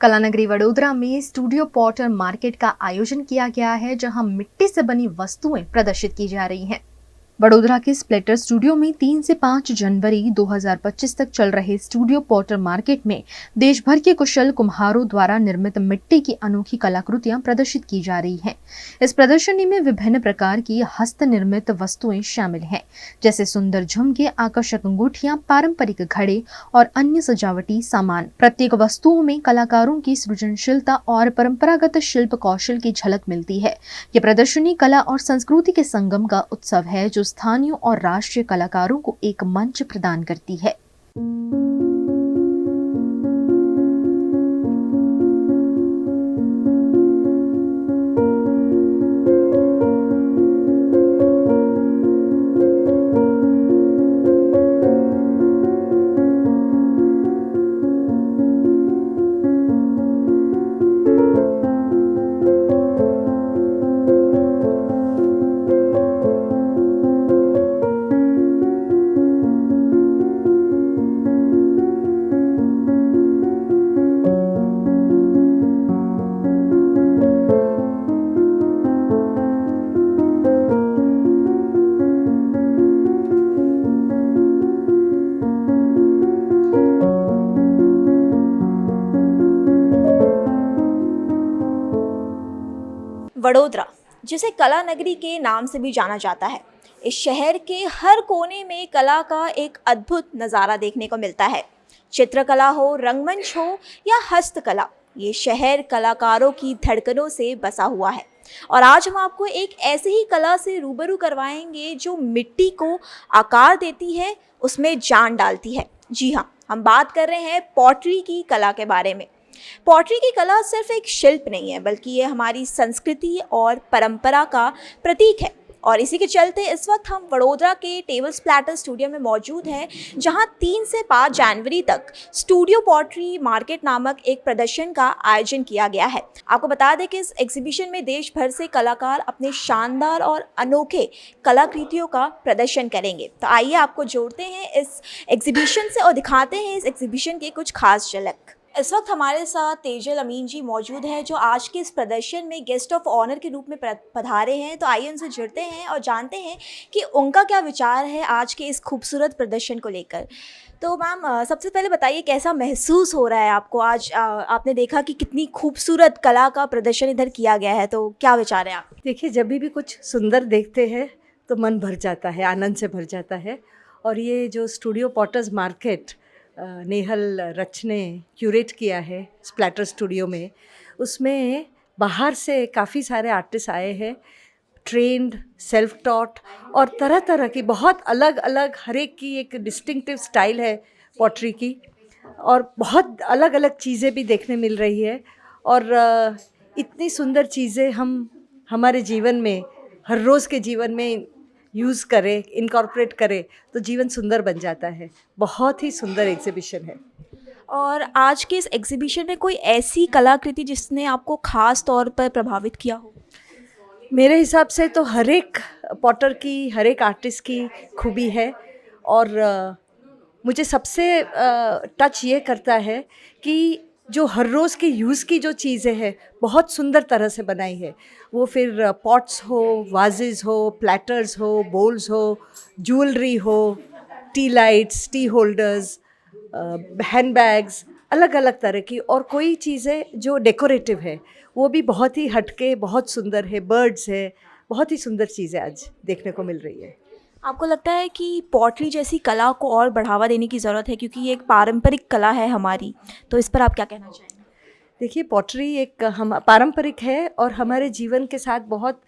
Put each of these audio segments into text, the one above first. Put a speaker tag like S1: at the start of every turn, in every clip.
S1: कलानगरी वडोदरा में studio Potter market का आयोजन किया गया है, जहां मिट्टी से बनी वस्तुएं प्रदर्शित की जा रही हैं। वडोदरा के स्प्लेटर स्टूडियो में 3 से 5 जनवरी 2025 तक चल रहे स्टूडियो पॉटर मार्केट में देश भर के कुशल कुम्हारों द्वारा निर्मित मिट्टी की अनोखी कलाकृतियां प्रदर्शित की जा रही हैं। इस प्रदर्शनी में विभिन्न प्रकार की हस्त निर्मित वस्तुएं शामिल हैं, जैसे सुंदर झुमके, आकर्षक अंगूठियां, पारंपरिक घड़े और अन्य सजावटी सामान। प्रत्येक वस्तुओं में कलाकारों की सृजनशीलता और परंपरागत शिल्प कौशल की झलक मिलती है। ये प्रदर्शनी कला और संस्कृति के संगम का उत्सव है, जो स्थानीय और राष्ट्रीय कलाकारों को एक मंच प्रदान करती है।
S2: वडोदरा, जिसे कला नगरी के नाम से भी जाना जाता है, इस शहर के हर कोने में कला का एक अद्भुत नज़ारा देखने को मिलता है। चित्रकला हो, रंगमंच हो या हस्तकला, ये शहर कलाकारों की धड़कनों से बसा हुआ है। और आज हम आपको एक ऐसी ही कला से रूबरू करवाएंगे जो मिट्टी को आकार देती है, उसमें जान डालती है। जी हाँ, हम बात कर रहे हैं पॉटरी की कला के बारे में। पॉटरी की कला सिर्फ एक शिल्प नहीं है, बल्कि ये हमारी संस्कृति और परंपरा का प्रतीक है। और इसी के चलते इस वक्त हम वडोदरा के टेबल स्प्लैटर स्टूडियो में मौजूद हैं, जहां 3 से 5 जनवरी तक स्टूडियो पॉटरी मार्केट नामक एक प्रदर्शन का आयोजन किया गया है। आपको बता दें कि इस एग्जीबिशन में देश भर से कलाकार अपने शानदार और अनोखे कलाकृतियों का प्रदर्शन करेंगे। तो आइए आपको जोड़ते हैं इस एग्जीबिशन से और दिखाते हैं इस एग्जीबिशन के कुछ खास झलक। इस वक्त हमारे साथ तेजल अमीन जी मौजूद हैं, जो आज के इस प्रदर्शन में गेस्ट ऑफ ऑनर के रूप में पधारे हैं। तो आइए उनसे जुड़ते हैं और जानते हैं कि उनका क्या विचार है आज के इस खूबसूरत प्रदर्शन को लेकर। तो मैम, सबसे पहले बताइए, कैसा महसूस हो रहा है आपको आज? आपने देखा कि कितनी खूबसूरत कला का प्रदर्शन इधर किया गया है, तो क्या विचार है आप?
S3: देखिए, जब भी कुछ सुंदर देखते हैं तो मन भर जाता है, आनंद से भर जाता है। और ये जो स्टूडियो पॉटर्स मार्केट नेहल रच ने क्यूरेट किया है स्प्लैटर स्टूडियो में, उसमें बाहर से काफ़ी सारे आर्टिस्ट आए हैं, ट्रेंड, सेल्फ टॉट और तरह तरह की बहुत अलग अलग, हर एक की एक डिस्टिंक्टिव स्टाइल है पॉटरी की, और बहुत अलग अलग चीज़ें भी देखने मिल रही है। और इतनी सुंदर चीज़ें हम हमारे जीवन में, हर रोज़ के जीवन में यूज़ करें, इनकॉर्पोरेट करें, तो जीवन सुंदर बन जाता है। बहुत ही सुंदर एग्जीबिशन है।
S2: और आज के इस एग्जीबिशन में कोई ऐसी कलाकृति जिसने आपको खास तौर पर प्रभावित किया हो?
S3: मेरे हिसाब से तो हर एक पॉटर की, हर एक आर्टिस्ट की खूबी है। और मुझे सबसे टच ये करता है कि जो हर रोज़ की यूज़ की जो चीज़ें हैं, बहुत सुंदर तरह से बनाई है। वो फिर पॉट्स हो, वाजेस हो, प्लेटर्स हो, बोल्स हो, ज्वेलरी हो, tea lights, T holders, hand bags, अलग अलग तरह की। और कोई चीज़ें जो डेकोरेटिव है वो भी बहुत ही हटके, बहुत सुंदर है। बर्ड्स है, बहुत ही सुंदर चीज़ें आज देखने को मिल रही है।
S2: आपको लगता है कि पॉटरी जैसी कला को और बढ़ावा देने की ज़रूरत है, क्योंकि ये एक पारंपरिक कला है हमारी, तो इस पर आप क्या कहना चाहेंगे?
S3: देखिए, पॉटरी एक हम पारंपरिक है और हमारे जीवन के साथ बहुत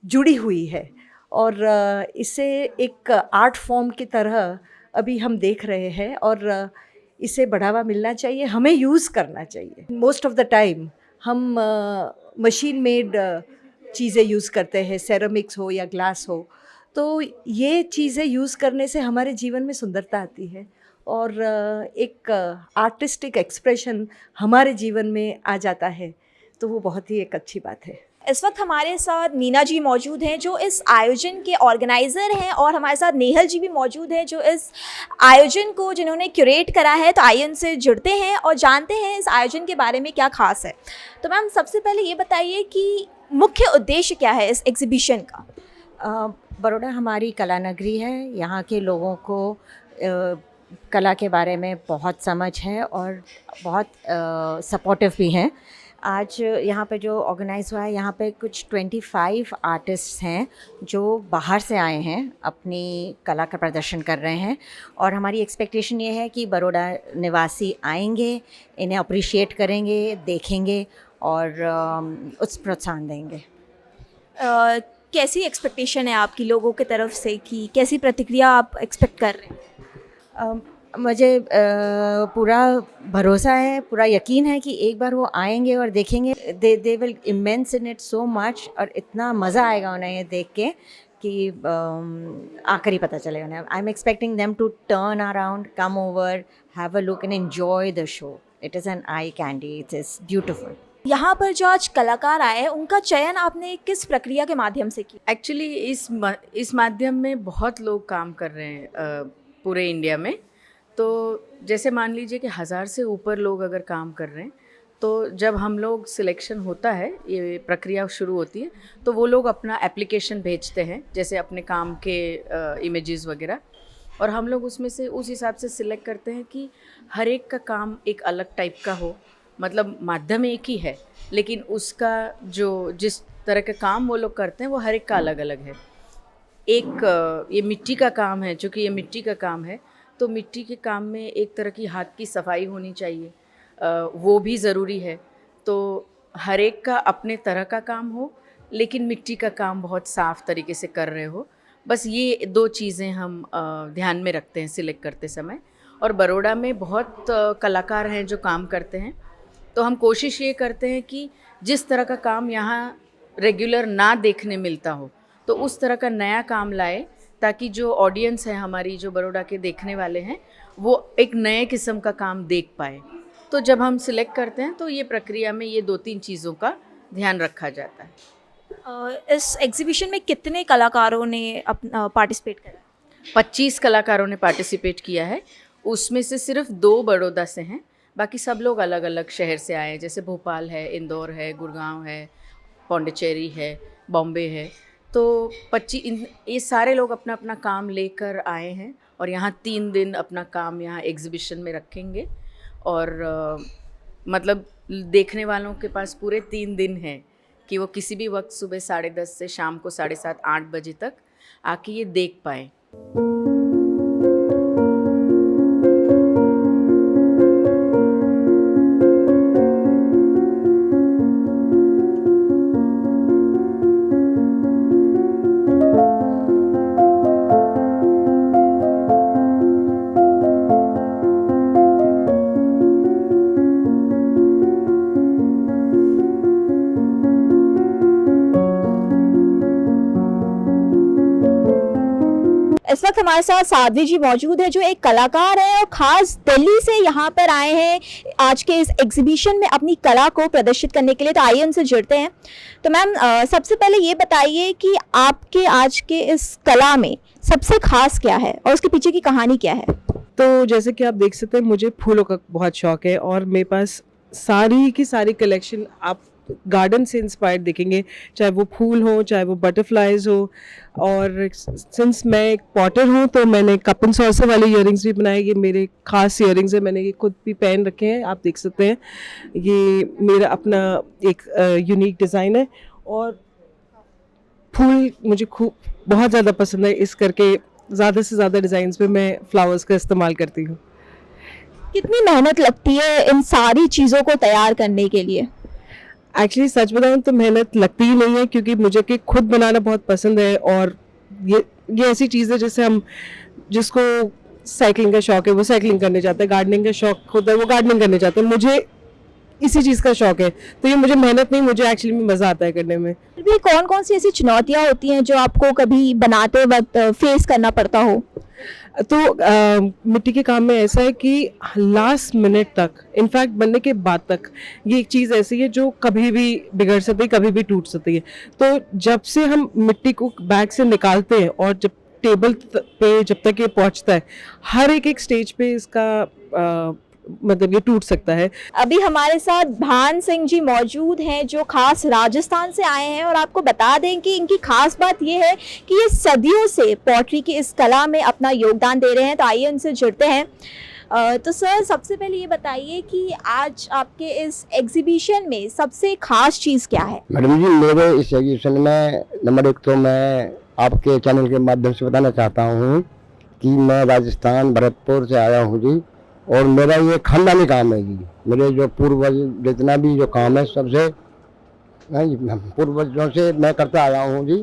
S3: जुड़ी हुई है। और इसे एक आर्ट फॉर्म की तरह अभी हम देख रहे हैं, और इसे बढ़ावा मिलना चाहिए, हमें यूज़ करना चाहिए। मोस्ट ऑफ द टाइम हम मशीन मेड चीज़ें यूज़ करते हैं, सेरामिक्स हो या ग्लास हो, तो ये चीज़ें यूज़ करने से हमारे जीवन में सुंदरता आती है और एक आर्टिस्टिक एक्सप्रेशन हमारे जीवन में आ जाता है, तो वो बहुत ही एक अच्छी बात है।
S2: इस वक्त हमारे साथ मीना जी मौजूद हैं जो इस आयोजन के ऑर्गेनाइज़र हैं, और हमारे साथ नेहल जी भी मौजूद हैं जो इस आयोजन को जिन्होंने क्यूरेट करा है। तो आइए उनसे जुड़ते हैं और जानते हैं इस आयोजन के बारे में क्या खास है। तो मैम, सबसे पहले ये बताइए कि मुख्य उद्देश्य क्या है इस एग्जीबिशन का?
S4: बड़ौदा हमारी कला नगरी है। यहाँ के लोगों को कला के बारे में बहुत समझ है और बहुत सपोर्टिव भी हैं। आज यहाँ पे जो ऑर्गेनाइज हुआ है, यहाँ पे कुछ 25 आर्टिस्ट्स हैं जो बाहर से आए हैं, अपनी कला का प्रदर्शन कर रहे हैं। और हमारी एक्सपेक्टेशन ये है कि बड़ौदा निवासी आएंगे, इन्हें अप्रिशिएट करेंगे, देखेंगे और उस प्रोत्साहन देंगे।
S2: कैसी एक्सपेक्टेशन है आपकी लोगों की तरफ से, कि कैसी प्रतिक्रिया आप एक्सपेक्ट कर रहे हैं?
S4: मुझे पूरा भरोसा है, पूरा यकीन है कि एक बार वो आएंगे और देखेंगे, they will immense in it so much, और इतना मज़ा आएगा उन्हें ये देख के कि आकर ही पता चलेगा उन्हें। I am expecting them to turn around, come over, have a look and enjoy the show. It is an eye candy, it is beautiful.
S2: यहाँ पर जो आज कलाकार आए, उनका चयन आपने किस प्रक्रिया के माध्यम से किया?
S5: एक्चुअली इस माध्यम में बहुत लोग काम कर रहे हैं पूरे इंडिया में। तो जैसे मान लीजिए कि 1000 से ऊपर लोग अगर काम कर रहे हैं, तो जब हम लोग सिलेक्शन होता है, ये प्रक्रिया शुरू होती है, तो वो लोग अपना एप्लीकेशन भेजते हैं, जैसे अपने काम के इमेजेस वगैरह, और हम लोग उसमें से उस हिसाब से सिलेक्ट करते हैं कि हर एक का काम एक अलग टाइप का हो। मतलब माध्यम एक ही है, लेकिन उसका जो जिस तरह का काम वो लोग करते हैं वो हर एक का अलग अलग है। एक ये मिट्टी का काम है, चूँकि ये मिट्टी का काम है, तो मिट्टी के काम में एक तरह की हाथ की सफाई होनी चाहिए, वो भी ज़रूरी है। तो हर एक का अपने तरह का काम हो, लेकिन मिट्टी का काम बहुत साफ़ तरीके से कर रहे हो। बस ये 2 चीज़ें हम ध्यान में रखते हैं सिलेक्ट करते समय। और बड़ौदा में बहुत कलाकार हैं जो काम करते हैं, तो हम कोशिश ये करते हैं कि जिस तरह का काम यहाँ रेगुलर ना देखने मिलता हो, तो उस तरह का नया काम लाए, ताकि जो ऑडियंस है हमारी, जो बड़ौदा के देखने वाले हैं, वो एक नए किस्म का काम देख पाए। तो जब हम सिलेक्ट करते हैं, तो ये प्रक्रिया में ये 2-3 चीज़ों का ध्यान रखा जाता है।
S2: इस एग्जीबिशन में कितने कलाकारों ने अपना पार्टिसिपेट करा?
S5: 25 कलाकारों ने पार्टिसिपेट किया है। उसमें से सिर्फ 2 बड़ौदा से हैं, बाकी सब लोग अलग अलग शहर से आए हैं। जैसे भोपाल है, इंदौर है, गुड़गांव है, पौंडीचेरी है, बॉम्बे है। तो 25 ये सारे लोग अपना अपना काम लेकर आए हैं, और यहाँ 3 दिन अपना काम यहाँ एग्जीबिशन में रखेंगे। और मतलब देखने वालों के पास पूरे 3 दिन हैं कि वो किसी भी वक्त सुबह 10:30 से शाम को 7:30-8 बजे तक आके ये देख पाएँ।
S2: इस वक्त हमारे साथ साध्वी जी मौजूद है जो एक कलाकार है और ख़ास दिल्ली से यहाँ पर आए हैं आज के इस एग्जीबिशन में अपनी कला को प्रदर्शित करने के लिए। तो आइए उनसे जुड़ते हैं। तो मैम, सबसे पहले ये बताइए कि आपके आज के इस कला में सबसे खास क्या है और उसके पीछे की कहानी क्या है?
S6: तो जैसे कि आप देख सकते हैं, मुझे फूलों का बहुत शौक है, और मेरे पास सारी की सारी कलेक्शन आप गार्डन से इंस्पायर्ड देखेंगे, चाहे वो फूल हो, चाहे वो बटरफ्लाइज हो। और सिंस मैं एक पॉटर हूँ, तो मैंने कप एंड सॉसर वाले ईयरिंग्स भी बनाए। ये मेरे खास ईयरिंग्स हैं, मैंने ये खुद भी पहन रखे हैं, आप देख सकते हैं। ये मेरा अपना एक यूनिक डिज़ाइन है, और फूल मुझे खूब बहुत ज़्यादा पसंद है, इस करके ज़्यादा से ज़्यादा डिज़ाइंस पे मैं फ्लावर्स का इस्तेमाल करती हूँ।
S2: कितनी मेहनत लगती है इन सारी चीज़ों को तैयार करने के लिए?
S6: एक्चुअली सच बताऊं तो मेहनत लगती ही नहीं है, क्योंकि मुझे कि खुद बनाना बहुत पसंद है। और ये ऐसी चीज़ है जैसे हम जिसको साइकिलिंग का शौक है वो साइकिलिंग करने जाते हैं, गार्डनिंग का शौक होता है वो गार्डनिंग करने जाते हैं। मुझे इसी चीज़ का शौक है। तो ये मुझे मेहनत नहीं, मुझे एक्चुअली में मज़ा आता है करने में।
S2: फिर भी कौन कौन सी ऐसी चुनौतियाँ होती हैं जो आपको कभी बनाते वक्त फेस करना पड़ता हो?
S6: तो मिट्टी के काम में ऐसा है कि लास्ट मिनट तक, इनफैक्ट बनने के बाद तक, ये एक चीज़ ऐसी है जो कभी भी बिगड़ सकती है, कभी भी टूट सकती है। तो जब से हम मिट्टी को बैग से निकालते हैं और जब टेबल पे जब तक ये पहुंचता है, हर एक स्टेज पे इसका मतलब ये टूट सकता है।
S2: अभी हमारे साथ भान सिंह जी मौजूद हैं जो खास राजस्थान से आए हैं और आपको बता दें कि इनकी खास बात ये है कि ये सदियों से पॉटरी की इस कला में अपना योगदान दे रहे हैं। तो आइए उनसे जुड़ते हैं। तो सर, सबसे पहले ये बताइए कि आज आपके इस एग्जीबिशन में सबसे खास चीज़ क्या है?
S7: मैडम जी, मेरे इस एग्जीबिशन में नंबर एक तो मैं आपके चैनल के माध्यम से बताना चाहता हूँ कि मैं राजस्थान भरतपुर से आया हूँ जी, और मेरा ये खानदानी काम है जी। मेरे जो पूर्वज जितना भी जो काम है सबसे पूर्वजों से मैं करता आया हूँ जी।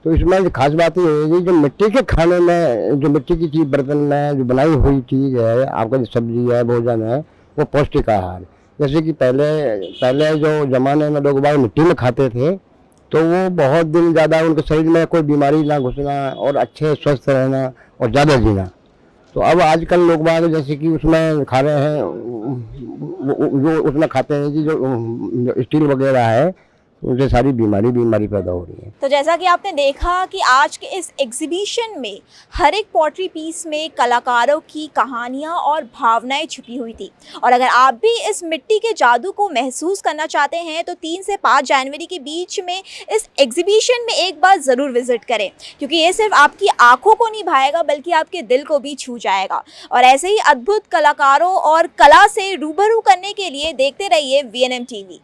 S7: तो इसमें खास बात ये है जी, जो मिट्टी के खाने में, जो मिट्टी की चीज़ बर्तन में जो बनाई हुई चीज़ है, आपका जो सब्जी है, भोजन है, वो पौष्टिक आहार। जैसे कि पहले जो ज़माने में लोग बाग मिट्टी में खाते थे, तो वो बहुत दिन ज़्यादा उनके शरीर में कोई बीमारी ना घुसना और अच्छे स्वस्थ रहना और ज़्यादा जीना। तो अब आजकल लोग बाग जैसे कि उसमें खा रहे हैं, जो उसमें खाते हैं कि जो स्टील वगैरह है, उनसे सारी बीमारी पैदा हो रही है।
S2: तो जैसा कि आपने देखा कि आज के इस एग्जीबिशन में हर एक पॉटरी पीस में कलाकारों की कहानियां और भावनाएं छुपी हुई थी। और अगर आप भी इस मिट्टी के जादू को महसूस करना चाहते हैं तो 3 से 5 जनवरी के बीच में इस एग्जीबिशन में एक बार ज़रूर विजिट करें, क्योंकि ये सिर्फ आपकी आंखों को नहीं भाएगा बल्कि आपके दिल को भी छू जाएगा। और ऐसे ही अद्भुत कलाकारों और कला से रूबरू करने के लिए देखते रहिए VNM TV।